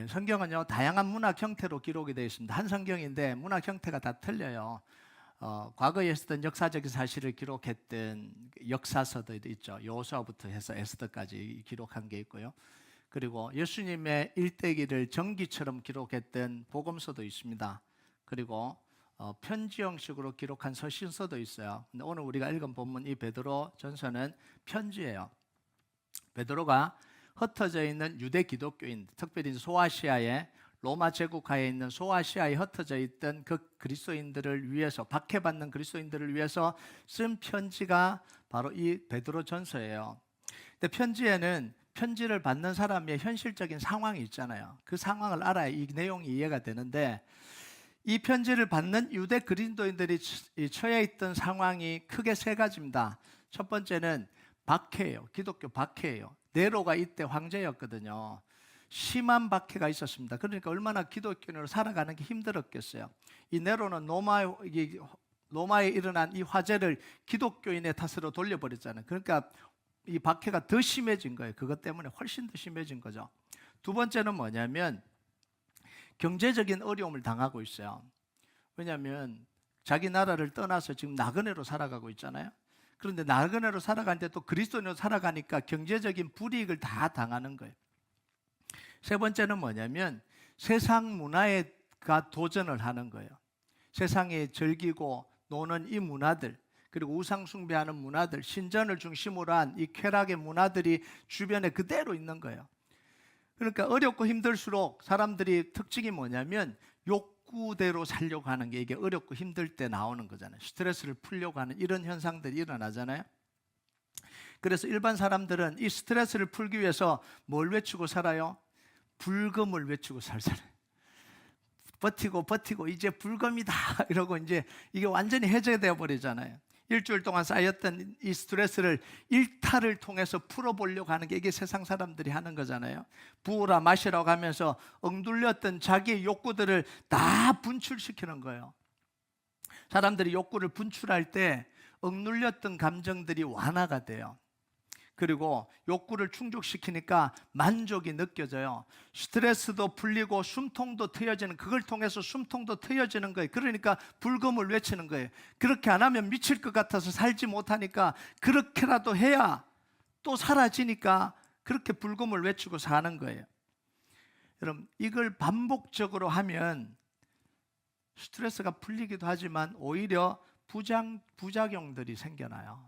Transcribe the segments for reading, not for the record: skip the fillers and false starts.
성경은요 다양한 문학 형태로 기록이 되어 있습니다. 한 성경인데 문학 형태가 다 틀려요. 과거에 있었던 역사적인 사실을 기록했던 역사서들도 있죠. 여호수아부터 해서 에스더까지 기록한 게 있고요. 그리고 예수님의 일대기를 전기처럼 기록했던 복음서도 있습니다. 그리고 편지 형식으로 기록한 서신서도 있어요. 근데 오늘 우리가 읽은 본문 이 베드로 전서는 편지예요. 베드로가 흩어져 있는 유대 기독교인, 특별히 소아시아에 로마 제국하에 있는 소아시아에 흩어져 있던 그 그리스도인들을 위해서, 박해받는 그리스도인들을 위해서 쓴 편지가 바로 이 베드로 전서예요. 근데 편지에는 편지를 받는 사람의 현실적인 상황이 있잖아요. 그 상황을 알아야 이 내용이 이해가 되는데, 이 편지를 받는 유대 그리스도인들이 처해 있던 상황이 크게 세 가지입니다. 첫 번째는 박해예요. 기독교 박해예요. 네로가 이때 황제였거든요. 심한 박해가 있었습니다. 그러니까 얼마나 기독교인으로 살아가는 게 힘들었겠어요. 이 네로는 로마에 일어난 이 화재를 기독교인의 탓으로 돌려버렸잖아요. 그러니까 이 박해가 더 심해진 거예요. 그것 때문에 훨씬 더 심해진 거죠. 두 번째는 뭐냐면 경제적인 어려움을 당하고 있어요. 왜냐하면 자기 나라를 떠나서 지금 나그네로 살아가고 있잖아요. 그런데 나그네로 살아가는데 또 그리스도인으로 살아가니까 경제적인 불이익을 다 당하는 거예요. 세 번째는 뭐냐면 세상 문화에가 도전을 하는 거예요. 세상에 즐기고 노는 이 문화들, 그리고 우상 숭배하는 문화들, 신전을 중심으로 한 이 쾌락의 문화들이 주변에 그대로 있는 거예요. 그러니까 어렵고 힘들수록 사람들이 특징이 뭐냐면 욕구대로 살려고 하는 게, 이게 어렵고 힘들 때 나오는 거잖아요. 스트레스를 풀려고 하는 이런 현상들이 일어나잖아요. 그래서 일반 사람들은 이 스트레스를 풀기 위해서 뭘 외치고 살아요? 불금을 외치고 살잖아요. 버티고 이제 불금이다 이러고 이제 이게 완전히 해제되어 버리잖아요. 일주일 동안 쌓였던 이 스트레스를 일탈을 통해서 풀어보려고 하는 게 이게 세상 사람들이 하는 거잖아요. 부으라 마시라고 하면서 억눌렸던 자기의 욕구들을 다 분출시키는 거예요. 사람들이 욕구를 분출할 때 억눌렸던 감정들이 완화가 돼요. 그리고 욕구를 충족시키니까 만족이 느껴져요. 스트레스도 풀리고 숨통도 트여지는, 그걸 통해서 숨통도 트여지는 거예요. 그러니까 불금을 외치는 거예요. 그렇게 안 하면 미칠 것 같아서 살지 못하니까 그렇게라도 해야 또 사라지니까 그렇게 불금을 외치고 사는 거예요. 여러분, 이걸 반복적으로 하면 스트레스가 풀리기도 하지만 오히려 부작용들이 생겨나요.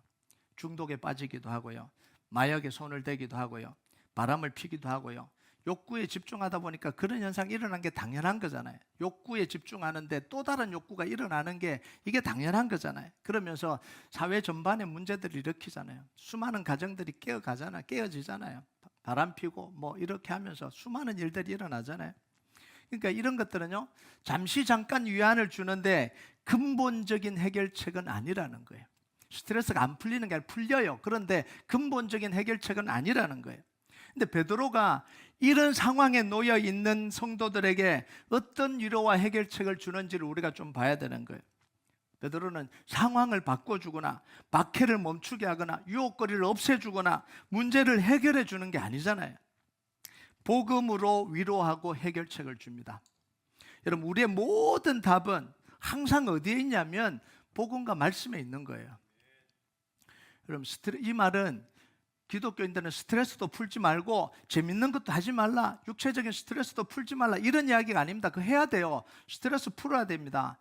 중독에 빠지기도 하고요, 마약에 손을 대기도 하고요, 바람을 피기도 하고요. 욕구에 집중하다 보니까 그런 현상이 일어난 게 당연한 거잖아요. 욕구에 집중하는데 또 다른 욕구가 일어나는 게 이게 당연한 거잖아요. 그러면서 사회 전반에 문제들을 일으키잖아요. 수많은 가정들이 깨어지잖아요. 바람 피고 뭐 이렇게 하면서 수많은 일들이 일어나잖아요. 그러니까 이런 것들은요, 잠깐 위안을 주는데 근본적인 해결책은 아니라는 거예요. 스트레스가 안 풀리는 게 아니라 풀려요. 그런데 근본적인 해결책은 아니라는 거예요. 근데 베드로가 이런 상황에 놓여 있는 성도들에게 어떤 위로와 해결책을 주는지를 우리가 좀 봐야 되는 거예요. 베드로는 상황을 바꿔주거나 박해를 멈추게 하거나 유혹거리를 없애주거나 문제를 해결해 주는 게 아니잖아요. 복음으로 위로하고 해결책을 줍니다. 여러분, 우리의 모든 답은 항상 어디에 있냐면 복음과 말씀에 있는 거예요. 여러분, 이 말은 기독교인들은 스트레스도 풀지 말고 재밌는 것도 하지 말라, 육체적인 스트레스도 풀지 말라, 이런 이야기가 아닙니다. 그거 해야 돼요. 스트레스 풀어야 됩니다.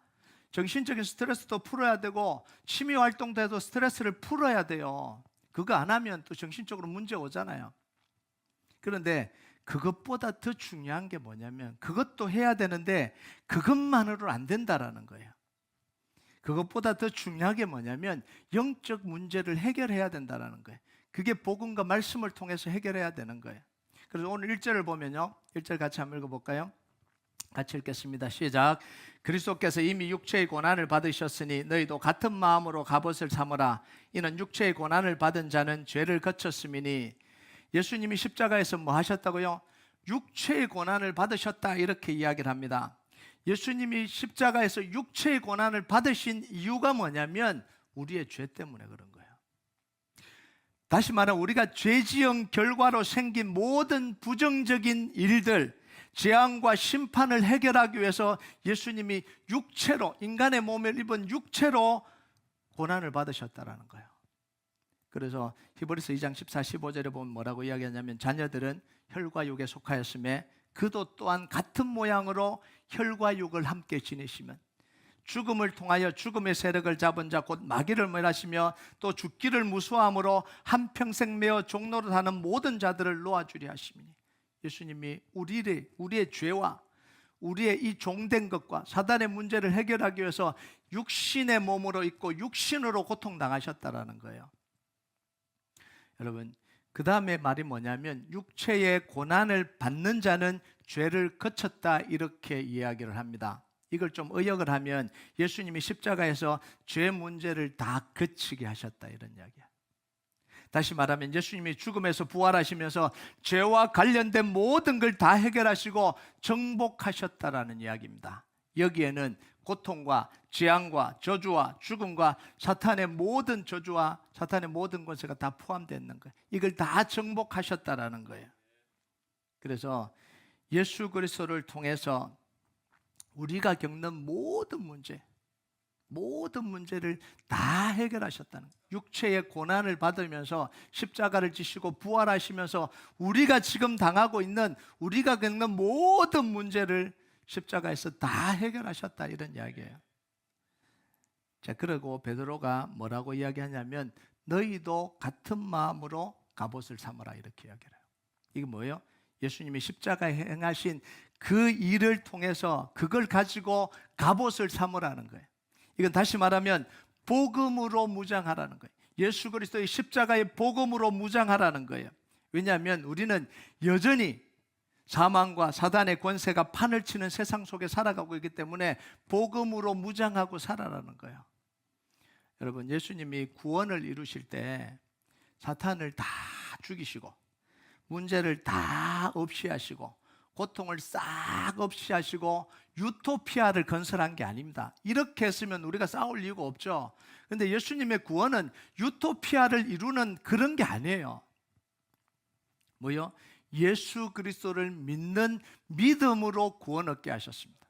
정신적인 스트레스도 풀어야 되고 취미 활동도 해도 스트레스를 풀어야 돼요. 그거 안 하면 또 정신적으로 문제 오잖아요. 그런데 그것보다 더 중요한 게 뭐냐면 그것도 해야 되는데 그것만으로는 안 된다라는 거예요. 그것보다 더 중요한 게 뭐냐면 영적 문제를 해결해야 된다는 거예요. 그게 복음과 말씀을 통해서 해결해야 되는 거예요. 그래서 오늘 1절을 보면요, 1절 같이 한번 읽어볼까요? 같이 읽겠습니다. 시작. 그리스도께서 이미 육체의 고난을 받으셨으니 너희도 같은 마음으로 갑옷을 삼으라. 이는 육체의 고난을 받은 자는 죄를 거쳤음이니. 예수님이 십자가에서 뭐 하셨다고요? 육체의 고난을 받으셨다, 이렇게 이야기를 합니다. 예수님이 십자가에서 육체의 고난을 받으신 이유가 뭐냐면 우리의 죄 때문에 그런 거예요. 다시 말하면 우리가 죄지은 결과로 생긴 모든 부정적인 일들, 재앙과 심판을 해결하기 위해서 예수님이 육체로, 인간의 몸을 입은 육체로 고난을 받으셨다라는 거예요. 그래서 히브리서 2장 14, 15절에 보면 뭐라고 이야기하냐면 자녀들은 혈과 육에 속하였음에 그도 또한 같은 모양으로 혈과 육을 함께 지니시면 죽음을 통하여 죽음의 세력을 잡은 자 곧 마귀를 멸하시며 또 죽기를 무수함으로 한평생 매어 종로로 사는 모든 자들을 놓아주리 하시니, 예수님이 우리의 죄와 우리의 이 종된 것과 사단의 문제를 해결하기 위해서 육신의 몸으로 있고 육신으로 고통당하셨다라는 거예요. 여러분, 그 다음에 말이 뭐냐면 육체의 고난을 받는 자는 죄를 거쳤다, 이렇게 이야기를 합니다. 이걸 좀 의역을 하면 예수님이 십자가에서 죄 문제를 다 거치게 하셨다, 이런 이야기야. 다시 말하면 예수님이 죽음에서 부활하시면서 죄와 관련된 모든 걸 다 해결하시고 정복하셨다라는 이야기입니다. 여기에는 고통과 재앙과 저주와 죽음과 사탄의 모든 저주와 사탄의 모든 권세가 다 포함되어 있는 거예요. 이걸 다 정복하셨다라는 거예요. 그래서 예수 그리스도를 통해서 우리가 겪는 모든 문제를 다 해결하셨다는 거예요. 육체의 고난을 받으면서 십자가를 지시고 부활하시면서 우리가 지금 당하고 있는, 우리가 겪는 모든 문제를 십자가에서 다 해결하셨다, 이런 이야기예요. 자, 그리고 베드로가 뭐라고 이야기하냐면 너희도 같은 마음으로 갑옷을 삼으라, 이렇게 이야기해요. 이게 뭐예요? 예수님이 십자가에 행하신 그 일을 통해서 그걸 가지고 갑옷을 삼으라는 거예요. 이건 다시 말하면 복음으로 무장하라는 거예요. 예수 그리스도의 십자가의 복음으로 무장하라는 거예요. 왜냐하면 우리는 여전히 사망과 사단의 권세가 판을 치는 세상 속에 살아가고 있기 때문에 복음으로 무장하고 살아라는 거예요. 여러분, 예수님이 구원을 이루실 때 사탄을 다 죽이시고 문제를 다 없이 하시고 고통을 싹 없이 하시고 유토피아를 건설한 게 아닙니다. 이렇게 했으면 우리가 싸울 이유가 없죠. 그런데 예수님의 구원은 유토피아를 이루는 그런 게 아니에요. 뭐요? 예수 그리스도를 믿는 믿음으로 구원 얻게 하셨습니다.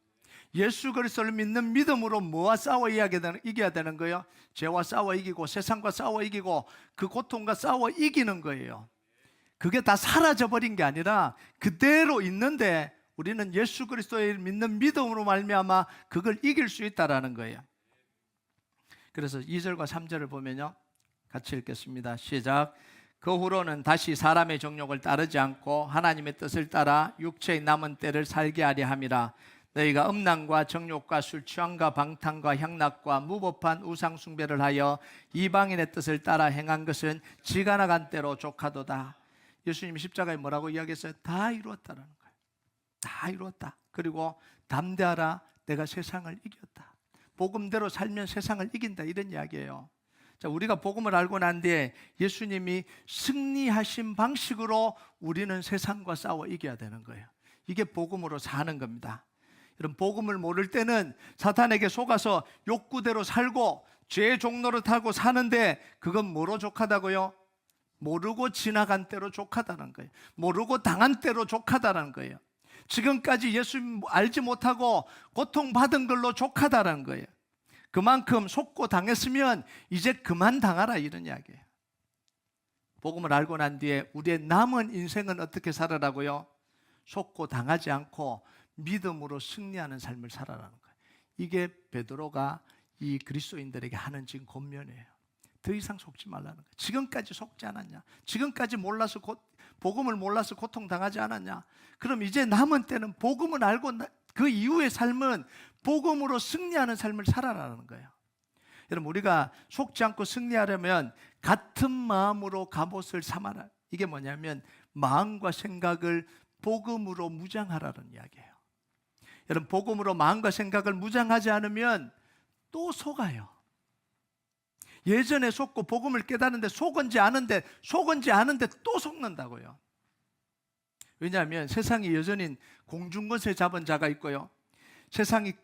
예수 그리스도를 믿는 믿음으로 뭐와 싸워 이겨야 되는 거예요? 죄와 싸워 이기고 세상과 싸워 이기고 그 고통과 싸워 이기는 거예요. 그게 다 사라져버린 게 아니라 그대로 있는데 우리는 예수 그리스도를 믿는 믿음으로 말미암아 그걸 이길 수 있다라는 거예요. 그래서 2절과 3절을 보면요, 같이 읽겠습니다. 시작. 그 후로는 다시 사람의 정욕을 따르지 않고 하나님의 뜻을 따라 육체의 남은 때를 살게 하려 함이라. 너희가 음란과 정욕과 술 취함과 방탕과 향락과 무법한 우상 숭배를 하여 이방인의 뜻을 따라 행한 것은 지가 나간 때로 족하도다. 예수님이 십자가에 뭐라고 이야기했어요? 다 이루었다라는 거예요. 다 이루었다. 그리고 담대하라, 내가 세상을 이겼다. 복음대로 살면 세상을 이긴다, 이런 이야기예요. 자, 우리가 복음을 알고 난 뒤에 예수님이 승리하신 방식으로 우리는 세상과 싸워 이겨야 되는 거예요. 이게 복음으로 사는 겁니다. 여러분, 복음을 모를 때는 사탄에게 속아서 욕구대로 살고 죄의 종로를 타고 사는데 그건 뭐로 족하다고요? 모르고 지나간 때로 족하다는 거예요. 모르고 당한 때로 족하다는 거예요. 지금까지 예수 알지 못하고 고통받은 걸로 족하다는 거예요. 그만큼 속고 당했으면 이제 그만 당하라, 이런 이야기예요. 복음을 알고 난 뒤에 우리의 남은 인생은 어떻게 살아라고요? 속고 당하지 않고 믿음으로 승리하는 삶을 살아라는 거예요. 이게 베드로가 이 그리스도인들에게 하는 지금 권면이에요. 더 이상 속지 말라는 거예요. 지금까지 속지 않았냐? 지금까지 복음을 몰라서 고통당하지 않았냐? 그럼 이제 남은 때는 복음을 알고 그 이후의 삶은 복음으로 승리하는 삶을 살아라는 거예요. 여러분, 우리가 속지 않고 승리하려면 같은 마음으로 갑옷을 삼아라. 이게 뭐냐면 마음과 생각을 복음으로 무장하라는 이야기예요. 여러분, 복음으로 마음과 생각을 무장하지 않으면 또 속아요. 예전에 속고 복음을 깨닫는데 속은지 아는데 또 속는다고요. 왜냐하면 세상이 여전히 공중권세 잡은 자가 있고요, 세상이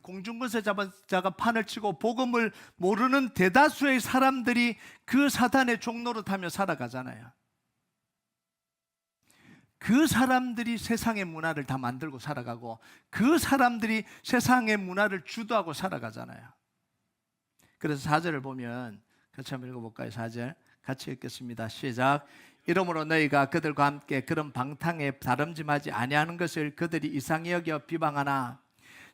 공중권세 잡은 자가 판을 치고 복음을 모르는 대다수의 사람들이 그 사단의 종노릇하며 살아가잖아요. 그 사람들이 세상의 문화를 다 만들고 살아가고 그 사람들이 세상의 문화를 주도하고 살아가잖아요. 그래서 4절을 보면 같이 한번 읽어볼까요? 4절 같이 읽겠습니다. 시작. 이러므로 너희가 그들과 함께 그런 방탕에 다름짐하지 아니하는 것을 그들이 이상히 여겨 비방하나,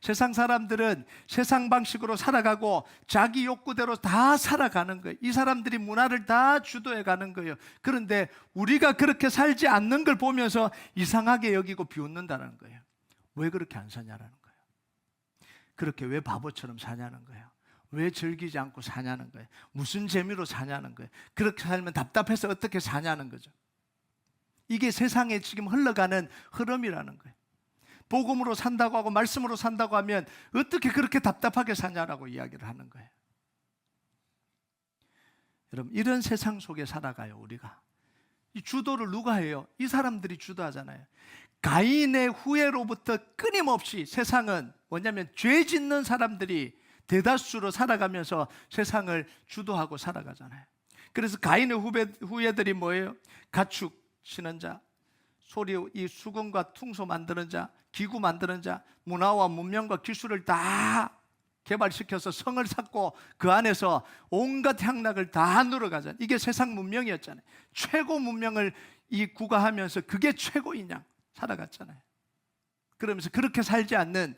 세상 사람들은 세상 방식으로 살아가고 자기 욕구대로 다 살아가는 거예요. 이 사람들이 문화를 다 주도해 가는 거예요. 그런데 우리가 그렇게 살지 않는 걸 보면서 이상하게 여기고 비웃는다는 거예요. 왜 그렇게 안 사냐라는 거예요. 그렇게 왜 바보처럼 사냐는 거예요. 왜 즐기지 않고 사냐는 거예요. 무슨 재미로 사냐는 거예요. 그렇게 살면 답답해서 어떻게 사냐는 거죠. 이게 세상에 지금 흘러가는 흐름이라는 거예요. 복음으로 산다고 하고 말씀으로 산다고 하면 어떻게 그렇게 답답하게 사냐라고 이야기를 하는 거예요. 여러분, 이런 세상 속에 살아가요. 우리가 이 주도를 누가 해요? 이 사람들이 주도하잖아요. 가인의 후예로부터 끊임없이 세상은 뭐냐면 죄 짓는 사람들이 대다수로 살아가면서 세상을 주도하고 살아가잖아요. 그래서 가인의 후예들이 뭐예요? 가축 치는 자, 소리, 이 수금과 퉁소 만드는 자, 기구 만드는 자, 문화와 문명과 기술을 다 개발시켜서 성을 쌓고 그 안에서 온갖 향락을 다 누려가잖아요. 이게 세상 문명이었잖아요. 최고 문명을 이 구가하면서 그게 최고인 양 살아갔잖아요. 그러면서 그렇게 살지 않는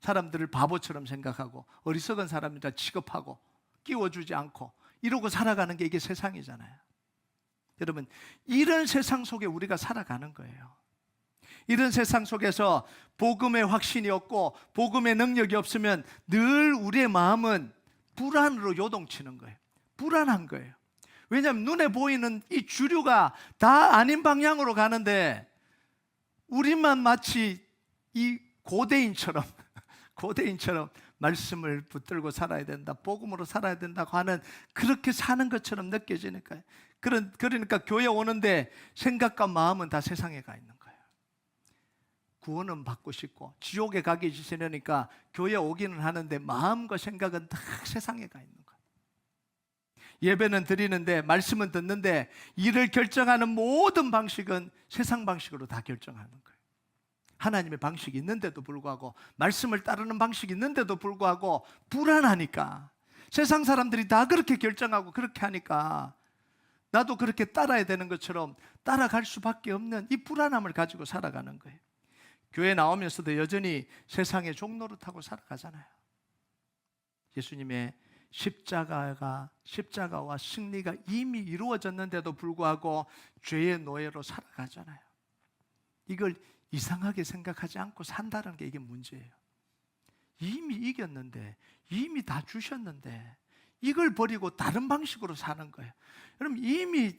사람들을 바보처럼 생각하고 어리석은 사람이라 취급하고 끼워주지 않고 이러고 살아가는 게 이게 세상이잖아요. 여러분, 이런 세상 속에 우리가 살아가는 거예요. 이런 세상 속에서 복음의 확신이 없고 복음의 능력이 없으면 늘 우리의 마음은 불안으로 요동치는 거예요. 불안한 거예요. 왜냐하면 눈에 보이는 이 주류가 다 아닌 방향으로 가는데 우리만 마치 이 고대인처럼 말씀을 붙들고 살아야 된다, 복음으로 살아야 된다고 하는, 그렇게 사는 것처럼 느껴지니까요. 그러니까 교회 오는데 생각과 마음은 다 세상에 가 있는 거예요. 구원은 받고 싶고 지옥에 가기 싫으니까 교회 오기는 하는데 마음과 생각은 다 세상에 가 있는 거예요. 예배는 드리는데 말씀은 듣는데 일을 결정하는 모든 방식은 세상 방식으로 다 결정하는 거예요. 하나님의 방식이 있는데도 불구하고, 말씀을 따르는 방식이 있는데도 불구하고 불안하니까, 세상 사람들이 다 그렇게 결정하고 그렇게 하니까 나도 그렇게 따라야 되는 것처럼 따라갈 수밖에 없는 이 불안함을 가지고 살아가는 거예요. 교회 나오면서도 여전히 세상의 종노릇하고 살아가잖아요. 예수님의 십자가와 승리가 이미 이루어졌는데도 불구하고 죄의 노예로 살아가잖아요. 이걸 이상하게 생각하지 않고 산다는 게 이게 문제예요. 이미 이겼는데, 이미 다 주셨는데 이걸 버리고 다른 방식으로 사는 거예요. 여러분, 이미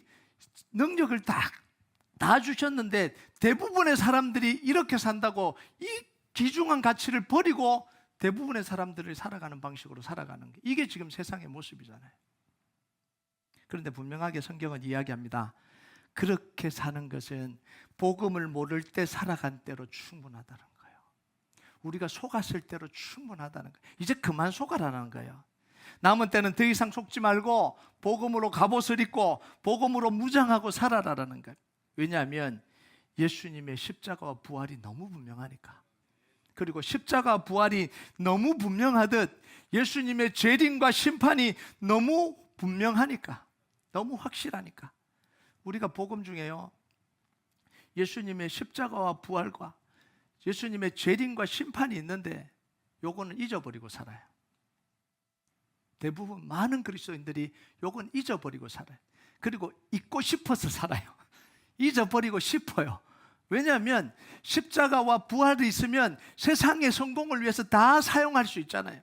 능력을 다 주셨는데 대부분의 사람들이 이렇게 산다고 이 귀중한 가치를 버리고 대부분의 사람들이 살아가는 방식으로 살아가는 게 이게 지금 세상의 모습이잖아요. 그런데 분명하게 성경은 이야기합니다. 그렇게 사는 것은 복음을 모를 때 살아간 때로 충분하다는 거예요. 우리가 속았을 때로 충분하다는 거예요. 이제 그만 속아라는 거예요. 남은 때는 더 이상 속지 말고 복음으로 갑옷을 입고 복음으로 무장하고 살아라라는 거예요. 왜냐하면 예수님의 십자가와 부활이 너무 분명하니까. 그리고 십자가 부활이 너무 분명하듯 예수님의 재림과 심판이 너무 분명하니까, 너무 확실하니까 우리가 복음 중에요, 예수님의 십자가와 부활과 예수님의 재림과 심판이 있는데 요거는 잊어버리고 살아요. 대부분 많은 그리스도인들이 요건 잊어버리고 살아요. 그리고 잊고 싶어서 살아요. 잊어버리고 싶어요. 왜냐하면 십자가와 부활이 있으면 세상의 성공을 위해서 다 사용할 수 있잖아요.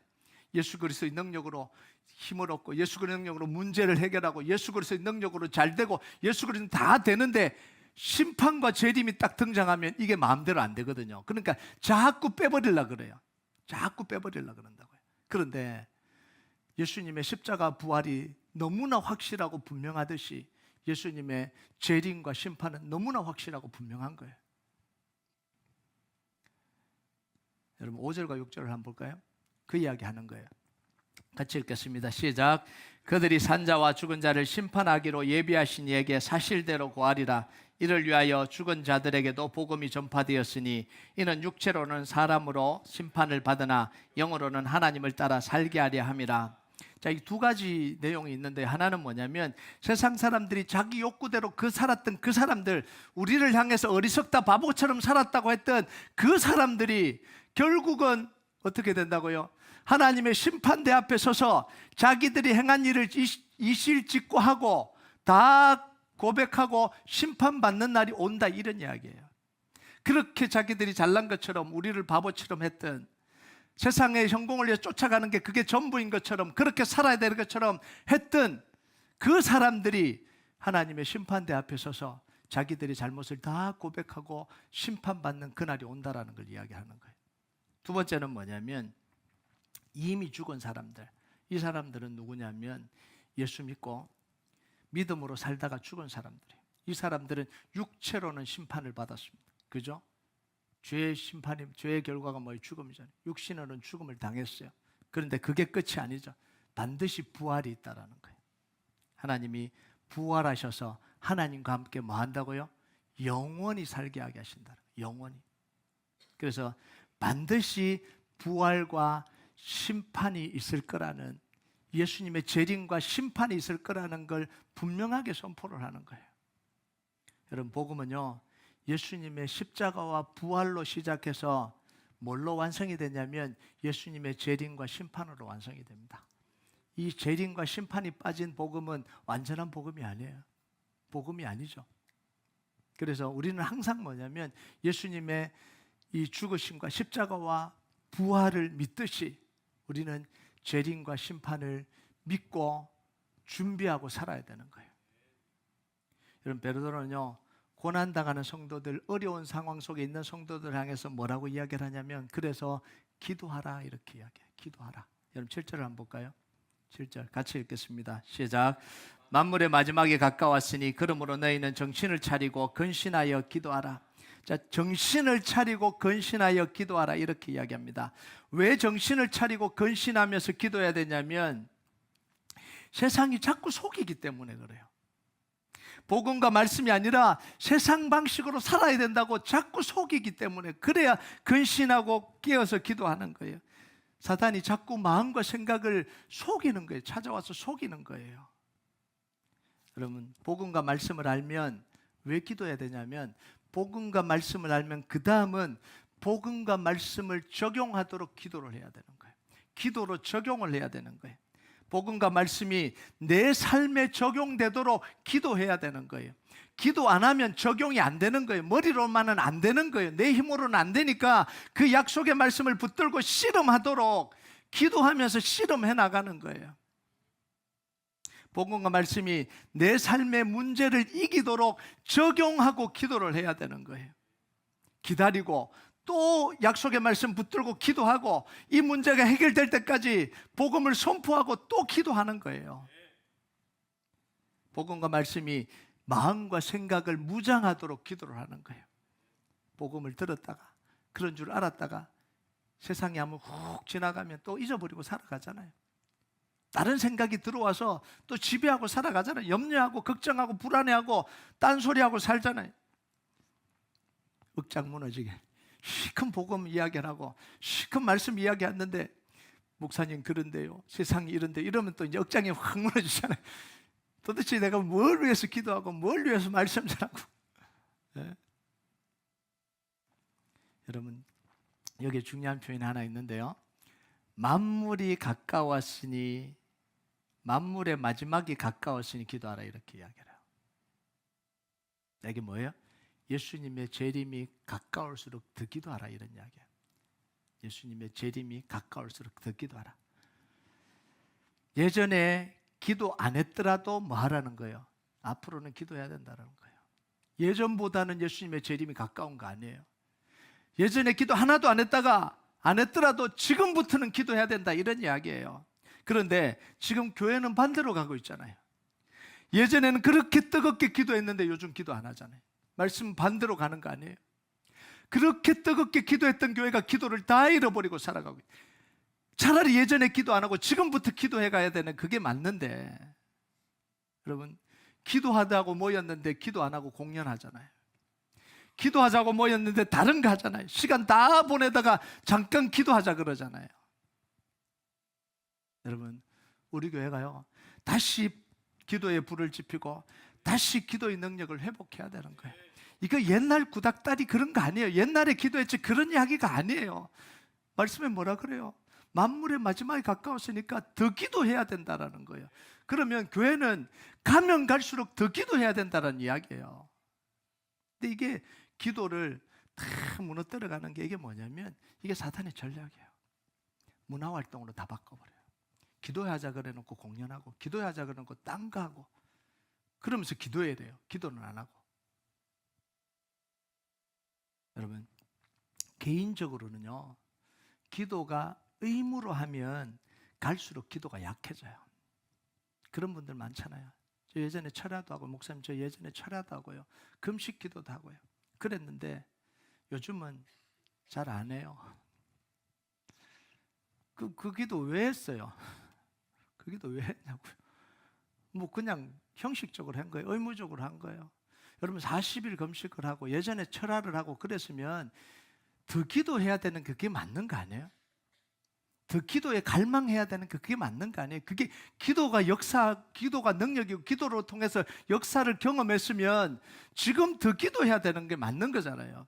예수 그리스도의 능력으로 힘을 얻고 예수 그리스도의 능력으로 문제를 해결하고 예수 그리스도의 능력으로 잘 되고 예수 그리스도는 다 되는데 심판과 재림이 딱 등장하면 이게 마음대로 안 되거든요. 그러니까 자꾸 빼버리려고 그래요. 자꾸 빼버리려고 그런다고요. 그런데 예수님의 십자가 부활이 너무나 확실하고 분명하듯이 예수님의 재림과 심판은 너무나 확실하고 분명한 거예요. 여러분 5절과 6절을 한번 볼까요? 그 이야기 하는 거예요. 같이 읽겠습니다. 시작. 그들이 산자와 죽은 자를 심판하기로 예비하신 이에게 사실대로 고하리라. 이를 위하여 죽은 자들에게도 복음이 전파되었으니 이는 육체로는 사람으로 심판을 받으나 영으로는 하나님을 따라 살게 하려 함이라. 자, 이 두 가지 내용이 있는데, 하나는 뭐냐면 세상 사람들이 자기 욕구대로 살았던 그 사람들, 우리를 향해서 어리석다 바보처럼 살았다고 했던 그 사람들이 결국은 어떻게 된다고요? 하나님의 심판대 앞에 서서 자기들이 행한 일을 이실직고하고 다 고백하고 심판받는 날이 온다, 이런 이야기예요. 그렇게 자기들이 잘난 것처럼, 우리를 바보처럼 했던, 세상의 성공을 위해 쫓아가는 게 그게 전부인 것처럼, 그렇게 살아야 되는 것처럼 했던 그 사람들이 하나님의 심판대 앞에 서서 자기들의 잘못을 다 고백하고 심판받는 그날이 온다라는 걸 이야기하는 거예요. 두 번째는 뭐냐면 이미 죽은 사람들, 이 사람들은 누구냐면 예수 믿고 믿음으로 살다가 죽은 사람들이에요. 이 사람들은 육체로는 심판을 받았습니다. 그죠? 죄의 심판이, 죄의 결과가 뭐예요? 죽음이잖아요. 육신으로는 죽음을 당했어요. 그런데 그게 끝이 아니죠. 반드시 부활이 있다라는 거예요. 하나님이 부활하셔서 하나님과 함께 뭐 한다고요? 영원히 살게 하게 하신다. 영원히. 그래서 반드시 부활과 심판이 있을 거라는, 예수님의 재림과 심판이 있을 거라는 걸 분명하게 선포를 하는 거예요. 여러분, 복음은요, 예수님의 십자가와 부활로 시작해서 뭘로 완성이 되냐면 예수님의 재림과 심판으로 완성이 됩니다. 이 재림과 심판이 빠진 복음은 완전한 복음이 아니에요. 복음이 아니죠. 그래서 우리는 항상 뭐냐면 예수님의 이 죽으심과 십자가와 부활을 믿듯이 우리는 재림과 심판을 믿고 준비하고 살아야 되는 거예요. 여러분, 베드로는요, 고난당하는 성도들, 어려운 상황 속에 있는 성도들 향해서 뭐라고 이야기를 하냐면, 그래서 기도하라, 이렇게 이야기해요. 기도하라. 여러분 7절을 한번 볼까요? 7절 같이 읽겠습니다. 시작. 만물의 마지막이 가까웠으니 그러므로 너희는 정신을 차리고 근신하여 기도하라. 자, 정신을 차리고 근신하여 기도하라, 이렇게 이야기합니다. 왜 정신을 차리고 근신하면서 기도해야 되냐면 세상이 자꾸 속이기 때문에 그래요. 복음과 말씀이 아니라 세상 방식으로 살아야 된다고 자꾸 속이기 때문에, 그래야 근신하고 깨어서 기도하는 거예요. 사단이 자꾸 마음과 생각을 속이는 거예요. 찾아와서 속이는 거예요. 여러분, 복음과 말씀을 알면 왜 기도해야 되냐면, 복음과 말씀을 알면 그 다음은 복음과 말씀을 적용하도록 기도를 해야 되는 거예요. 기도로 적용을 해야 되는 거예요. 복음과 말씀이 내 삶에 적용되도록 기도해야 되는 거예요. 기도 안 하면 적용이 안 되는 거예요. 머리로만은 안 되는 거예요. 내 힘으로는 안 되니까 그 약속의 말씀을 붙들고 씨름하도록 기도하면서 씨름해 나가는 거예요. 복음과 말씀이 내 삶의 문제를 이기도록 적용하고 기도를 해야 되는 거예요. 기다리고 또 약속의 말씀 붙들고 기도하고 이 문제가 해결될 때까지 복음을 선포하고 또 기도하는 거예요. 복음과 말씀이 마음과 생각을 무장하도록 기도를 하는 거예요. 복음을 들었다가 그런 줄 알았다가 세상에 한번 훅 지나가면 또 잊어버리고 살아가잖아요. 다른 생각이 들어와서 또 지배하고 살아가잖아요. 염려하고 걱정하고 불안해하고 딴소리하고 살잖아요. 억장 무너지게 시큰 복음 이야기를 하고 시큰 말씀 이야기했는데, 목사님 그런데요, 세상이 이런데, 이러면 또 이제 억장이 확 무너지잖아요. 도대체 내가 뭘 위해서 기도하고 뭘 위해서 말씀 전하고. 네. 여러분, 여기에 중요한 표현이 하나 있는데요, 만물이 가까웠으니, 만물의 마지막이 가까웠으니 기도하라, 이렇게 이야기해요. 이게 뭐예요? 예수님의 재림이 가까울수록 더 기도하라, 이런 이야기예요. 예수님의 재림이 가까울수록 더 기도하라. 예전에 기도 안 했더라도 뭐 하라는 거예요? 앞으로는 기도해야 된다는 거예요. 예전보다는 예수님의 재림이 가까운 거 아니에요. 예전에 기도 하나도 안 했다가 안 했더라도 지금부터는 기도해야 된다, 이런 이야기예요. 그런데 지금 교회는 반대로 가고 있잖아요. 예전에는 그렇게 뜨겁게 기도했는데 요즘 기도 안 하잖아요. 말씀 반대로 가는 거 아니에요? 그렇게 뜨겁게 기도했던 교회가 기도를 다 잃어버리고 살아가고 있어요. 차라리 예전에 기도 안 하고 지금부터 기도해 가야 되는, 그게 맞는데, 여러분, 기도하자고 모였는데 기도 안 하고 공연하잖아요. 기도하자고 모였는데 다른 거 하잖아요. 시간 다 보내다가 잠깐 기도하자 그러잖아요. 여러분, 우리 교회가요, 다시 기도의 불을 지피고 다시 기도의 능력을 회복해야 되는 거예요. 이거 옛날 구닥다리 그런 거 아니에요. 옛날에 기도했지 그런 이야기가 아니에요. 말씀에 뭐라 그래요? 만물의 마지막에 가까웠으니까 더 기도해야 된다라는 거예요. 그러면 교회는 가면 갈수록 더 기도해야 된다는 이야기예요. 근데 이게 기도를 다 무너뜨려가는 게 이게 뭐냐면 이게 사탄의 전략이에요. 문화활동으로 다 바꿔버려요. 기도하자 그래놓고 공연하고, 기도하자 그래놓고 딴 거 하고, 그러면서 기도해야 돼요. 기도는 안 하고. 여러분, 개인적으로는요, 기도가 의무로 하면 갈수록 기도가 약해져요. 그런 분들 많잖아요. 저 예전에 철야도 하고, 목사님 저 예전에 철야도 하고요, 금식 기도도 하고요, 그랬는데 요즘은 잘 안 해요. 그 기도 왜 했어요? 그 기도 왜 했냐고요? 뭐 그냥 형식적으로 한 거예요. 의무적으로 한 거예요. 여러분 40일 금식을 하고 예전에 철야를 하고 그랬으면 더 기도해야 되는 그게 맞는 거 아니에요? 더 기도에 갈망해야 되는 그게 맞는 거 아니에요? 그게 기도가 기도가 능력이고 기도로 통해서 역사를 경험했으면 지금 더 기도해야 되는 게 맞는 거잖아요.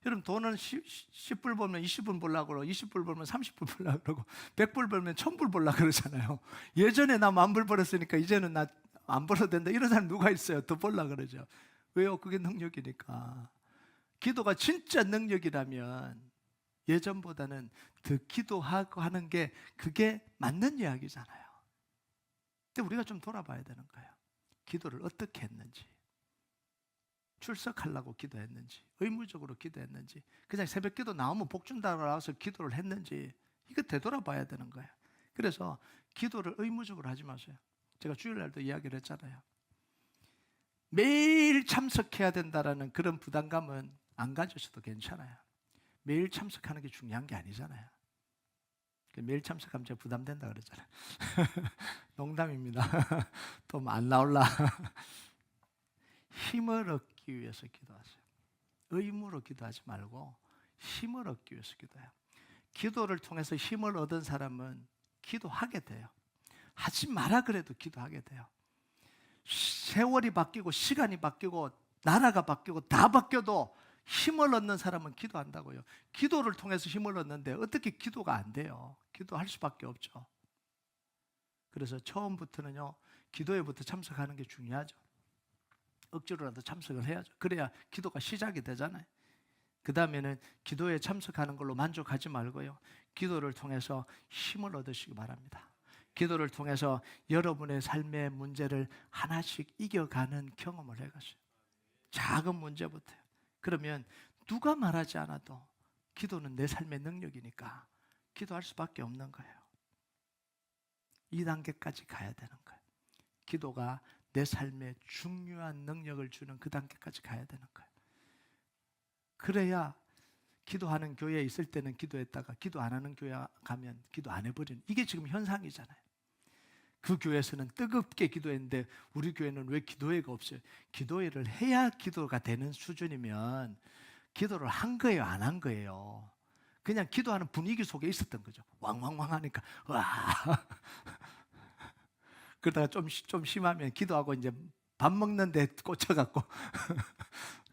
여러분 돈은 10불 벌면 20불 벌려고 그러고 20불 벌면 30불 벌려고 그러고 100불 벌면 1000불 벌려고 그러잖아요. 예전에 나 10,000불 벌었으니까 이제는 나 안 벌어도 된다 이런 사람 누가 있어요? 더 벌려고 그러죠. 왜요? 그게 능력이니까. 기도가 진짜 능력이라면 예전보다는 더 기도하고 하는 게 그게 맞는 이야기잖아요. 근데 우리가 좀 돌아봐야 되는 거예요. 기도를 어떻게 했는지, 출석하려고 기도했는지, 의무적으로 기도했는지, 그냥 새벽 기도 나오면 복 준다고 나와서 기도를 했는지, 이거 되돌아봐야 되는 거예요. 그래서 기도를 의무적으로 하지 마세요. 제가 주일날도 이야기를 했잖아요. 매일 참석해야 된다라는 그런 부담감은 안 가져셔도 괜찮아요. 매일 참석하는 게 중요한 게 아니잖아요. 매일 참석하면 제가 부담된다 그랬잖아요. 농담입니다. 또 안 나올라. 힘을 얻기 위해서 기도하세요. 의무로 기도하지 말고 힘을 얻기 위해서 기도해요. 기도를 통해서 힘을 얻은 사람은 기도하게 돼요. 하지 마라 그래도 기도하게 돼요. 세월이 바뀌고 시간이 바뀌고 나라가 바뀌고 다 바뀌어도 힘을 얻는 사람은 기도한다고요. 기도를 통해서 힘을 얻는데 어떻게 기도가 안 돼요? 기도할 수밖에 없죠. 그래서 처음부터는요, 기도회부터 참석하는 게 중요하죠. 억지로라도 참석을 해야죠. 그래야 기도가 시작이 되잖아요. 그 다음에는 기도에 참석하는 걸로 만족하지 말고요, 기도를 통해서 힘을 얻으시기 바랍니다. 기도를 통해서 여러분의 삶의 문제를 하나씩 이겨가는 경험을 해가세요. 작은 문제부터요. 그러면 누가 말하지 않아도 기도는 내 삶의 능력이니까 기도할 수밖에 없는 거예요. 이 단계까지 가야 되는 거예요. 기도가 내 삶에 중요한 능력을 주는 그 단계까지 가야 되는 거예요. 그래야 기도하는 교회에 있을 때는 기도했다가 기도 안 하는 교회 가면 기도 안 해버리는, 이게 지금 현상이잖아요. 그 교회에서는 뜨겁게 기도했는데 우리 교회는 왜 기도회가 없어요? 기도회를 해야 기도가 되는 수준이면 기도를 한 거예요, 안 한 거예요? 그냥 기도하는 분위기 속에 있었던 거죠. 왕왕왕 하니까 와. 그러다가 좀 심하면 기도하고 이제 밥 먹는데 꽂혀갖고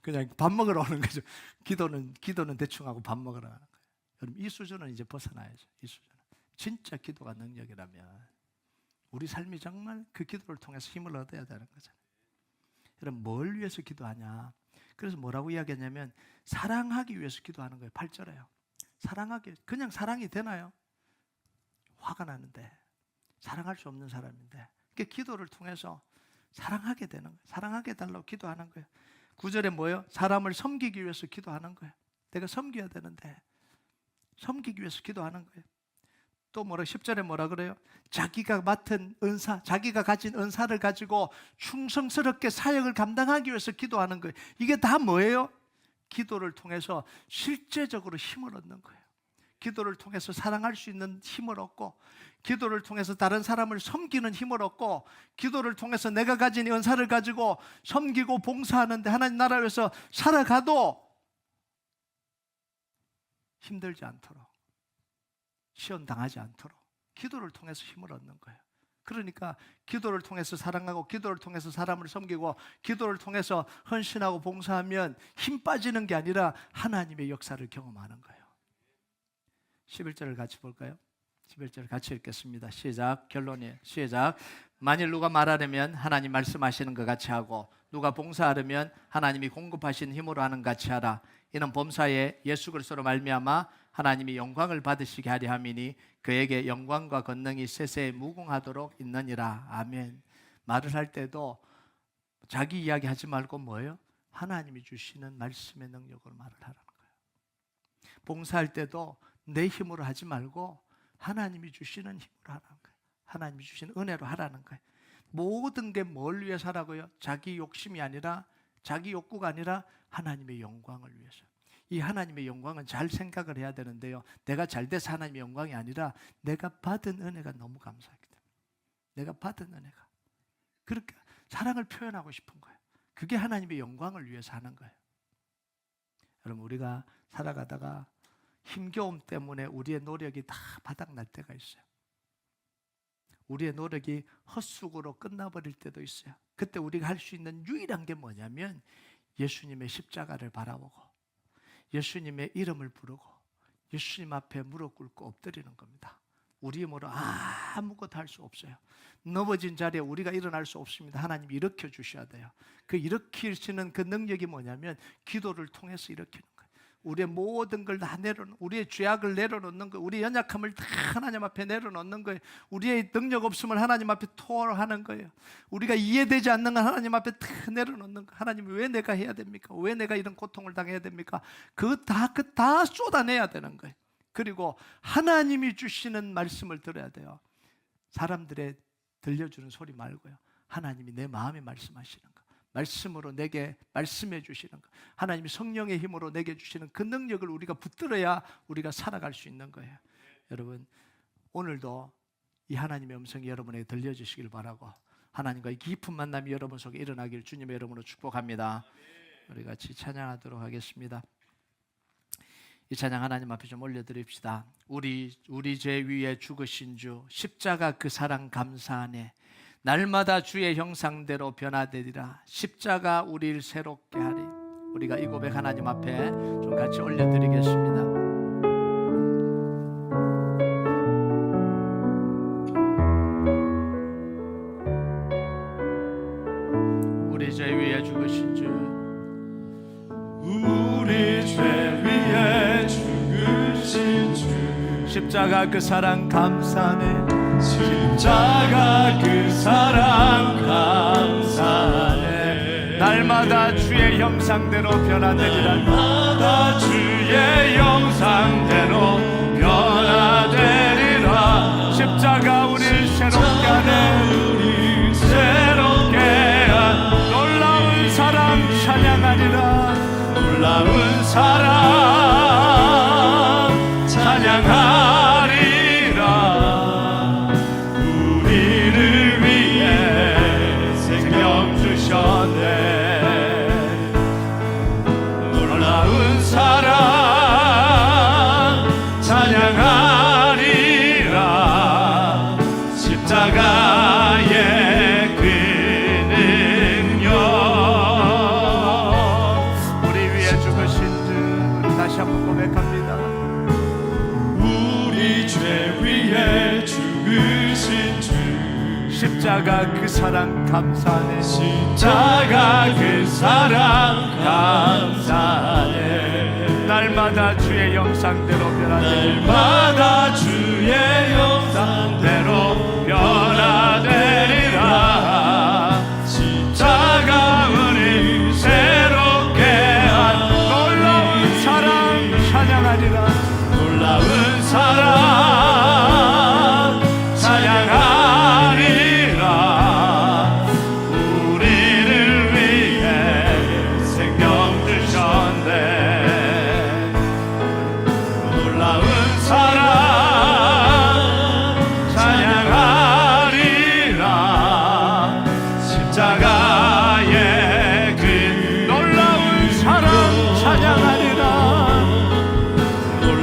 그냥 밥 먹으러 오는 거죠. 기도는 대충 하고 밥 먹으러 가는 거예요. 여러분, 이 수준은 이제 벗어나야죠. 이 수준은 진짜 기도가 능력이라면 우리 삶이 정말 그 기도를 통해서 힘을 얻어야 되는 거잖아요. 여러분, 뭘 위해서 기도하냐? 그래서 뭐라고 이야기하냐면 사랑하기 위해서 기도하는 거예요. 8절에요. 그냥 사랑이 되나요? 화가 나는데, 사랑할 수 없는 사람인데, 그러니까 기도를 통해서 사랑하게 되는 거예요. 사랑하게 달라고 기도하는 거예요. 9절에 뭐예요? 사람을 섬기기 위해서 기도하는 거예요. 내가 섬겨야 되는데 섬기기 위해서 기도하는 거예요. 또 10절에 뭐라 그래요? 자기가 맡은 은사, 자기가 가진 은사를 가지고 충성스럽게 사역을 감당하기 위해서 기도하는 거예요. 이게 다 뭐예요? 기도를 통해서 실제적으로 힘을 얻는 거예요. 기도를 통해서 사랑할 수 있는 힘을 얻고, 기도를 통해서 다른 사람을 섬기는 힘을 얻고, 기도를 통해서 내가 가진 은사를 가지고 섬기고 봉사하는데 하나님 나라 위해서 살아가도 힘들지 않도록, 시험당하지 않도록 기도를 통해서 힘을 얻는 거예요. 그러니까 기도를 통해서 사랑하고, 기도를 통해서 사람을 섬기고, 기도를 통해서 헌신하고 봉사하면 힘 빠지는 게 아니라 하나님의 역사를 경험하는 거예요. 11절을 같이 볼까요? 11절 같이 읽겠습니다. 시작. 결론이에요. 시작. 만일 누가 말하려면 하나님 말씀하시는 것 같이 하고, 누가 봉사하려면 하나님이 공급하신 힘으로 하는 것 같이 하라. 이는 범사에 예수 그리스도로 말미암아 하나님이 영광을 받으시게 하려 함이니 그에게 영광과 권능이 세세에 무궁하도록 있느니라. 아멘. 말을 할 때도 자기 이야기 하지 말고 뭐예요? 하나님이 주시는 말씀의 능력으로 말을 하라는 거예요. 봉사할 때도 내 힘으로 하지 말고 하나님이 주시는 힘으로 하라는 거예요. 하나님이 주시는 은혜로 하라는 거예요. 모든 게 뭘 위해서 하라고요? 자기 욕심이 아니라, 자기 욕구가 아니라 하나님의 영광을 위해서. 이 하나님의 영광은 잘 생각을 해야 되는데요, 내가 잘 돼서 하나님의 영광이 아니라 내가 받은 은혜가 너무 감사하기 때문에, 내가 받은 은혜가, 그렇게 사랑을 표현하고 싶은 거예요. 그게 하나님의 영광을 위해서 하는 거예요. 여러분, 우리가 살아가다가 힘겨움 때문에 우리의 노력이 다 바닥날 때가 있어요. 우리의 노력이 헛수고로 끝나버릴 때도 있어요. 그때 우리가 할 수 있는 유일한 게 뭐냐면 예수님의 십자가를 바라보고 예수님의 이름을 부르고 예수님 앞에 무릎 꿇고 엎드리는 겁니다. 우리 힘으로 아무것도 할 수 없어요. 넘어진 자리에 우리가 일어날 수 없습니다. 하나님이 일으켜 주셔야 돼요. 그 일으키시는 그 능력이 뭐냐면 기도를 통해서 일으키는 거예요. 우리의 모든 걸 다 내려놓는, 우리의 죄악을 내려놓는 거예요. 우리의 연약함을 다 하나님 앞에 내려놓는 거예요. 우리의 능력 없음을 하나님 앞에 토하는 거예요. 우리가 이해되지 않는 건 하나님 앞에 다 내려놓는 거예요. 하나님, 왜 내가 해야 됩니까? 왜 내가 이런 고통을 당해야 됩니까? 그거 다 쏟아내야 되는 거예요. 그리고 하나님이 주시는 말씀을 들어야 돼요. 사람들의 들려주는 소리 말고요, 하나님이 내 마음에 말씀하시는 거, 말씀으로 내게 말씀해 주시는 것, 하나님이 성령의 힘으로 내게 주시는 그 능력을 우리가 붙들어야 우리가 살아갈 수 있는 거예요. 여러분, 오늘도 이 하나님의 음성이 여러분에게 들려주시길 바라고, 하나님과의 깊은 만남이 여러분 속에 일어나길 주님의 이름으로 축복합니다. 우리 같이 찬양하도록 하겠습니다. 이 찬양 하나님 앞에 좀 올려드립시다. 우리 죄 위에 죽으신 주, 십자가 그 사랑 감사하네. 날마다 주의 형상대로 변화되리라. 십자가 우리를 새롭게 하리. 우리가 이 고백 하나님 앞에 좀 같이 올려드리겠습니다. 우리 죄 위에 죽으신 주, 우리 죄 위에 죽으신 주, 십자가 그 사랑 감사하네. 십자가 그 사랑 감사하네. 날마다 주의 형상대로 변화되리라. 날마다 주의 형상대로 변화되리라. 십자가 우리를 새롭게 하네. 우리 새롭게 한 놀라운 사랑 찬양하리라. 놀라운 사랑 찬양하리라. 우리를 위해 생명 주셨네. 놀라운 사랑 찬양하리라. 십자가의 그 능력. 우리 위에 죽으신 주, 다시 한번 고백합니다. 우리 죄 위에 죽으신 주, 십자가 그 사랑 감사하네. 십자가 그 사랑 감사하네. 날마다 주의 형상대로 변화되리라. 날마다 주의 형상대로 변화되리라. 십자가 우리 새롭게 한 놀라운 사랑 찬양하리라. 놀라운 사랑 찬양하리라. 우리를 위해 생명 주셨네. 놀라운 사랑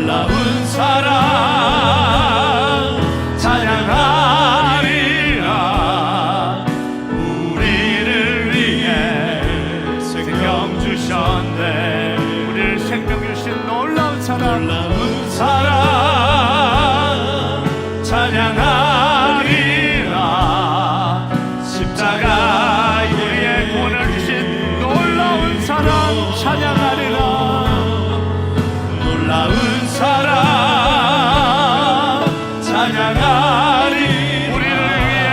놀라운 사랑 찬양하리라. 우리를 위해 생명 주셨네. 우리를 생명 주신 놀라운 사랑, 놀라운 사랑 찬양하리라. 십자가에 우리의 구원을 주신 놀라운 사랑 찬양하리라. 놀라운 사랑 찬양하리. 우리를 위해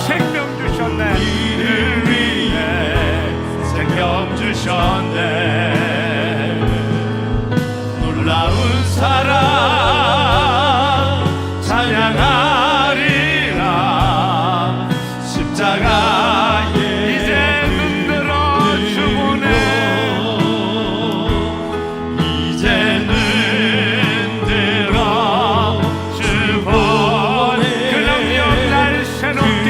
생명 주셨네. 우리를 위해 생명 주셨네. 놀라운 사랑 찬양하리라. 십자가에 이제 눈들어 주보네. 이제 눈들어 주보네. 그럼요, 날 새롭게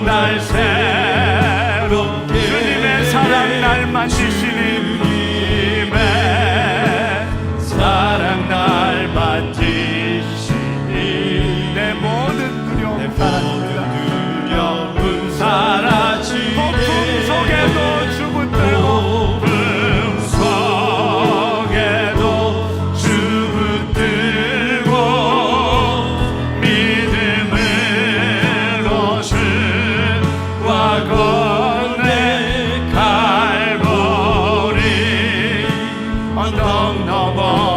날 새롭게 주님의 사랑 날 만지시니 주님의 사랑 날 만지시니 내 모든 두려움 사라집니다. 두려움 사라지네. 폭풍 속에도 주 붙들고 폭풍 속에도 주 붙들고 믿음으로 주와 건네 갈보리 언덕 넘어